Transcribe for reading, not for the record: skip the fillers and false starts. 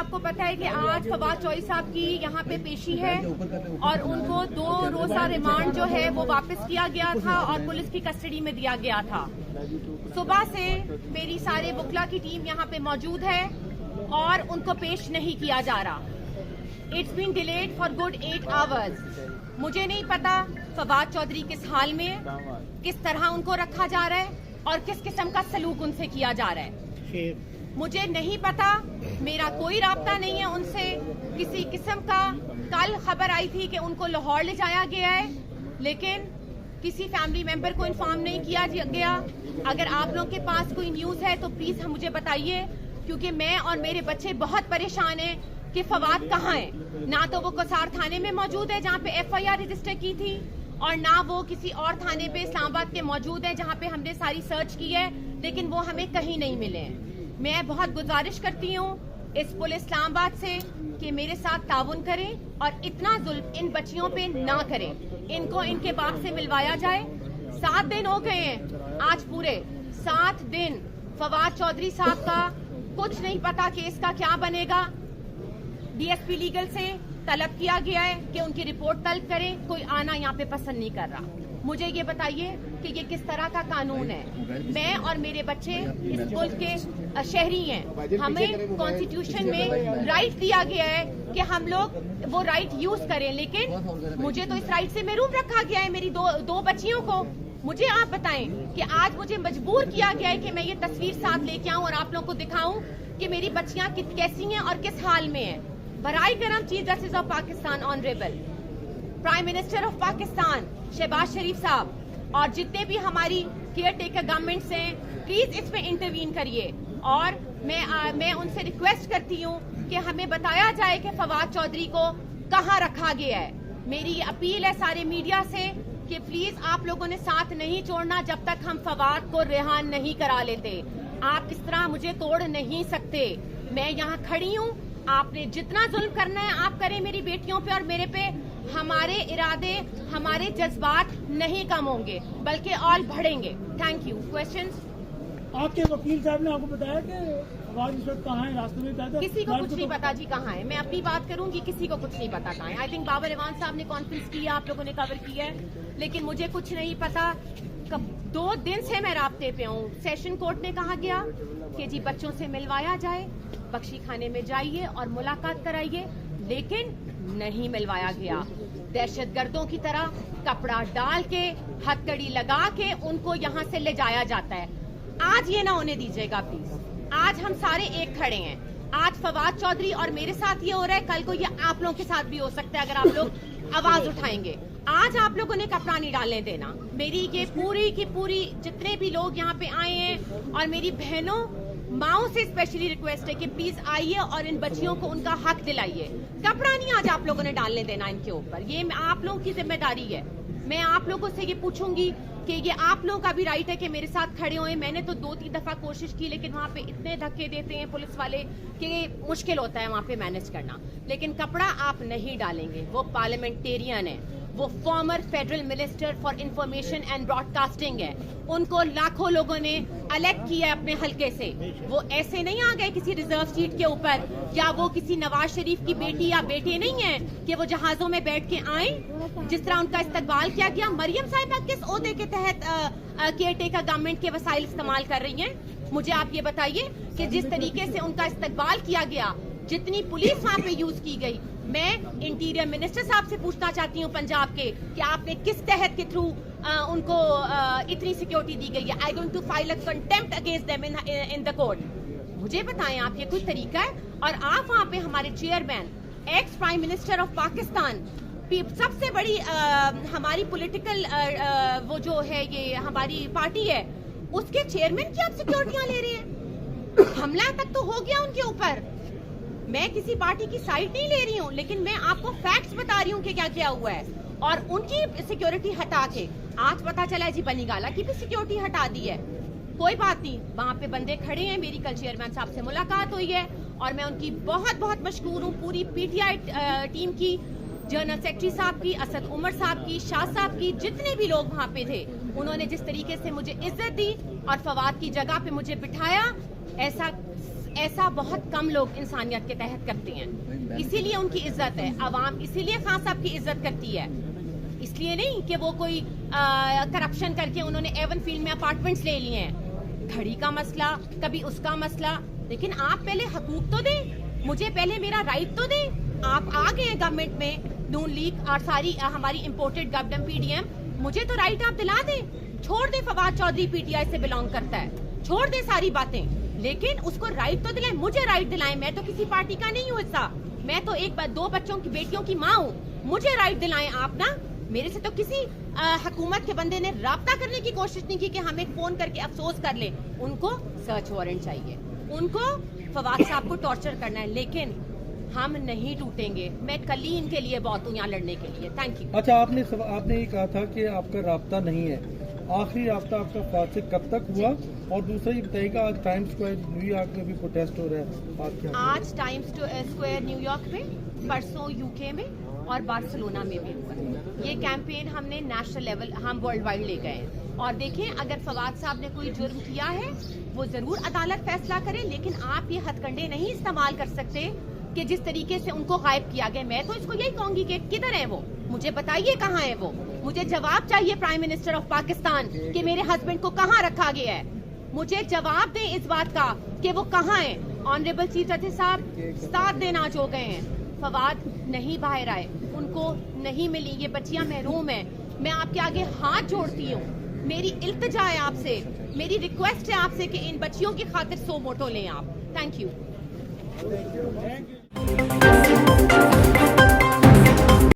आपको पता है कि आज फवाद चौधरी साहब की यहाँ पे पेशी है और उनको 2 रोजा रिमांड जो है वो वापस किया गया था और पुलिस की कस्टडी में दिया गया था। सुबह से मेरी सारे वकला की टीम यहाँ पे मौजूद है और उनको पेश नहीं किया जा रहा। It's been delayed for good 8 hours. मुझे नहीं पता फवाद चौधरी किस हाल में, किस तरह उनको रखा जा रहा है और किस किस्म का सलूक उनसे किया जा रहा है। मुझे नहीं पता, मेरा कोई राब्ता नहीं है उनसे किसी किस्म का। कल खबर आई थी कि उनको लाहौर ले जाया गया है, लेकिन किसी फैमिली मेंबर को इन्फॉर्म नहीं किया गया। अगर आप लोगों के पास कोई न्यूज़ है तो प्लीज मुझे बताइए, क्योंकि मैं और मेरे बच्चे बहुत परेशान हैं कि फवाद कहाँ है। ना तो वो कसार थाने में मौजूद है जहाँ पे FIR रजिस्टर की थी, और ना वो किसी और थाने पे इस्लामाबाद के मौजूद है जहाँ पे हमने सारी सर्च की है, लेकिन वो हमें कहीं नहीं मिले हैं। मैं बहुत गुजारिश करती हूँ इस पुलिस इस्लामाबाद से कि मेरे साथ ताउन करें और इतना जुल्म इन बच्चियों पे ना करें। इनको इनके बाप से मिलवाया जाए। 7 दिन हो गए हैं, आज पूरे 7 दिन फवाद चौधरी साहब का कुछ नहीं पता कि इसका क्या बनेगा। DSP लीगल से तलब किया गया है कि उनकी रिपोर्ट तलब करें, कोई आना यहाँ पे पसंद नहीं कर रहा। मुझे ये बताइए कि ये किस तरह का कानून है। मैं और मेरे बच्चे इस मुल्क के शहरी हैं, हमें कॉन्स्टिट्यूशन में राइट दिया गया है कि हम लोग वो राइट यूज करें, लेकिन मुझे तो इस राइट से महरूम रखा गया है, मेरी दो बच्चियों को। मुझे आप बताएं कि आज मुझे मजबूर किया गया है कि मैं ये तस्वीर साथ लेके आऊं और आप लोगों को दिखाऊं कि मेरी बच्चियां कैसी हैं और किस हाल में हैं। बराए करम chief justice of Pakistan honourable prime minister of Pakistan Shahbaz Sharif साहब और जितने भी हमारी केयर टेकर गवर्नमेंट्स हैं, प्लीज इस पे इंटरवीन करिए। और मैं उनसे रिक्वेस्ट करती हूँ कि हमें बताया जाए कि फवाद चौधरी को कहाँ रखा गया है। मेरी अपील है सारे मीडिया से कि प्लीज आप लोगों ने साथ नहीं छोड़ना जब तक हम फवाद को रिहा नहीं करा लेते। आप इस तरह मुझे तोड़ नहीं सकते। मैं यहाँ खड़ी हूँ, आपने जितना जुल्म करना है आप करें मेरी बेटियों पे और मेरे पे। हमारे इरादे, हमारे जज्बात नहीं कम होंगे बल्कि और बढ़ेंगे। Thank you. क्वेश्चंस? आपके वकील साहब ने आपको बताया कि फवाद इस वक्त कहाँ है? रास्ते में था? किसी को कुछ नहीं पता जी कहाँ है। मैं अपनी बात करूंगी, किसी को कुछ नहीं पता कहाँ है। आई थिंक बाबर इवान साहब ने कॉन्फ्रेंस किया, आप लोगों ने कवर किया है, लेकिन मुझे कुछ नहीं पता। 2 दिन से मैं राब्ते पे हूँ। सेशन कोर्ट ने कहा गया कि जी बच्चों से मिलवाया जाए, बख्शी खाने में जाइए और मुलाकात कराइए, लेकिन नहीं मिलवाया गया। दहशतगर्दों की तरह कपड़ा डाल के, हथकड़ी लगा के उनको यहाँ से ले जाया जाता है। आज ये ना होने दीजिएगा प्लीज। आज हम सारे एक खड़े हैं। आज फवाद चौधरी और मेरे साथ ये हो रहा है, कल को ये आप लोगों के साथ भी हो सकता है अगर आप लोग आवाज उठाएंगे। आज आप लोगों ने कपड़ा नहीं डालने देना। मेरी ये पूरी की पूरी जितने भी लोग यहाँ पे आए हैं और मेरी बहनों माओ से स्पेशली रिक्वेस्ट है कि प्लीज आइए और इन बच्चियों को उनका हक दिलाइए। कपड़ा नहीं आज आप लोगों ने डालने देना इनके ऊपर, ये आप लोगों की जिम्मेदारी है। मैं आप लोगों से ये पूछूंगी कि ये आप लोगों का भी राइट है कि मेरे साथ खड़े हुए। मैंने तो 2-3 दफा कोशिश की, लेकिन वहाँ पे इतने धक्के देते हैं पुलिस वाले कि मुश्किल होता है वहाँ पे मैनेज करना। लेकिन कपड़ा आप नहीं डालेंगे। वो पार्लियामेंटेरियन है, वो farmer federal minister for information and broadcasting है। उनको लाखों लोगों ने इलेक्ट किया है अपने हल्के से। वो ऐसे नहीं आ गए किसी रिजर्व सीट के ऊपर, या वो किसी नवाज शरीफ की बेटी या बेटे नहीं है कि वो जहाजों में बैठ के आए। जिस तरह उनका इस्तकबाल किया गया, मरियम साहिबा किस ओहदे के तहत केयर टेकर गवर्नमेंट के वसाइल इस्तेमाल कर रही हैं? मुझे आप ये बताइए कि जिस तरीके से उनका इस्तकबाल किया गया, जितनी पुलिस वहाँ पे यूज की गई। मैं इंटीरियर मिनिस्टर साहब से पूछना चाहती हूँ पंजाब के कि आपने किस तहत के थ्रू उनको इतनी सिक्योरिटी दी गई है। I going to file a contempt against them in the court. मुझे बताएं आप, ये कोई तरीका है? और आप वहाँ पे हमारे chairman, ex prime minister of Pakistan, सबसे बड़ी हमारी पॉलिटिकल वो जो है ये हमारी पार्टी है, उसके चेयरमैन की आप सिक्योरिटियां ले रहे हैं। हमला तक तो हो गया उनके ऊपर। मैं किसी पार्टी की साइड नहीं ले रही हूँ, लेकिन मैं आपको फैक्ट्स बता रही हूँ कि क्या क्या हुआ है। और उनकी सिक्योरिटी हटा के आज पता चला है जी बनीगाला की भी सिक्योरिटी हटा दी है। कोई बात नहीं, वहाँ पे बंदे खड़े हैं। मेरी कल चेयरमैन साहब से मुलाकात हुई है और मैं उनकी बहुत बहुत मशकूर हूँ, पूरी PTI टीम की, जनरल सेक्रेटरी साहब की, असद उमर साहब की, शाह साहब की, जितने भी लोग वहाँ पे थे, उन्होंने जिस तरीके से मुझे इज्जत दी और फवाद की जगह पे मुझे बिठाया, ऐसा ऐसा बहुत कम लोग इंसानियत के तहत करते हैं, इसीलिए उनकी इज्जत है। अवाम इसीलिए खान साहब की इज्जत करती है, इसलिए नहीं कि वो कोई करप्शन करके उन्होंने एवन फील्ड में अपार्टमेंट्स ले लिए हैं। घड़ी का मसला, कभी उसका मसला, लेकिन आप पहले हकूक तो दें, मुझे पहले मेरा राइट तो दें। आप आ गए गवर्नमेंट में, नून लीग और सारी हमारी इम्पोर्टेड गवर्नमेंट पीडीएम, मुझे तो राइट आप दिला दें। छोड़ दे फवाद चौधरी पीटीआई से बिलोंग करता है, छोड़ दे सारी बातें, लेकिन उसको राइट तो दिलाएं, मुझे राइट दिलाएं। मैं तो किसी पार्टी का नहीं हूँ हिस्सा, मैं तो दो बच्चों की बेटियों की माँ हूँ, मुझे राइट दिलाएं आप ना। मेरे से तो किसी हुकूमत के बंदे ने राब्ता करने की कोशिश नहीं की कि हम एक फोन करके अफसोस कर ले। उनको सर्च वारंट चाहिए, उनको फवाद साहब को टॉर्चर करना है, लेकिन हम नहीं टूटेंगे। मैं कल ही इनके लिए बहुत हूँ यहाँ लड़ने के लिए। Thank you. अच्छा, आपने ये कहा था कि आपका राब्ता नहीं है, आखिरी राब्ता आपका फवाद से कब तक हुआ? और दूसरा ये बताइएगा, आज टाइम्स स्क्वायर न्यूयॉर्क में भी प्रोटेस्ट हो रहा है, आज टाइम्स स्क्वायर न्यूयॉर्क में, परसों यूके में और बार्सिलोना में भी हुआ। ये कैंपेन हमने नेशनल लेवल, हम वर्ल्ड वाइड ले गए हैं। और देखें, अगर फवाद साहब ने कोई जुर्म किया है वो जरूर अदालत फैसला करे, लेकिन आप ये हथकंडे नहीं इस्तेमाल कर सकते कि जिस तरीके से उनको गायब किया गया। मैं तो इसको यही कहूंगी कि किधर है वो, मुझे बताइए कहाँ है वो। मुझे जवाब चाहिए प्राइम मिनिस्टर ऑफ पाकिस्तान कि मेरे हस्बैंड को कहाँ रखा गया है। मुझे जवाब दें इस बात का कि वो कहाँ है। ऑनरेबल चीफ जस्टिस साहब 7 दिन आज हो गए हैं, फवाद नहीं बाहर आए, उनको नहीं मिली, ये बच्चियां महरूम हैं। मैं आपके आगे हाथ जोड़ती हूँ, मेरी इल्तिजा है आपसे, मेरी रिक्वेस्ट है आपसे कि इन बच्चियों की खातिर सो मोटो लें आप। Thank you.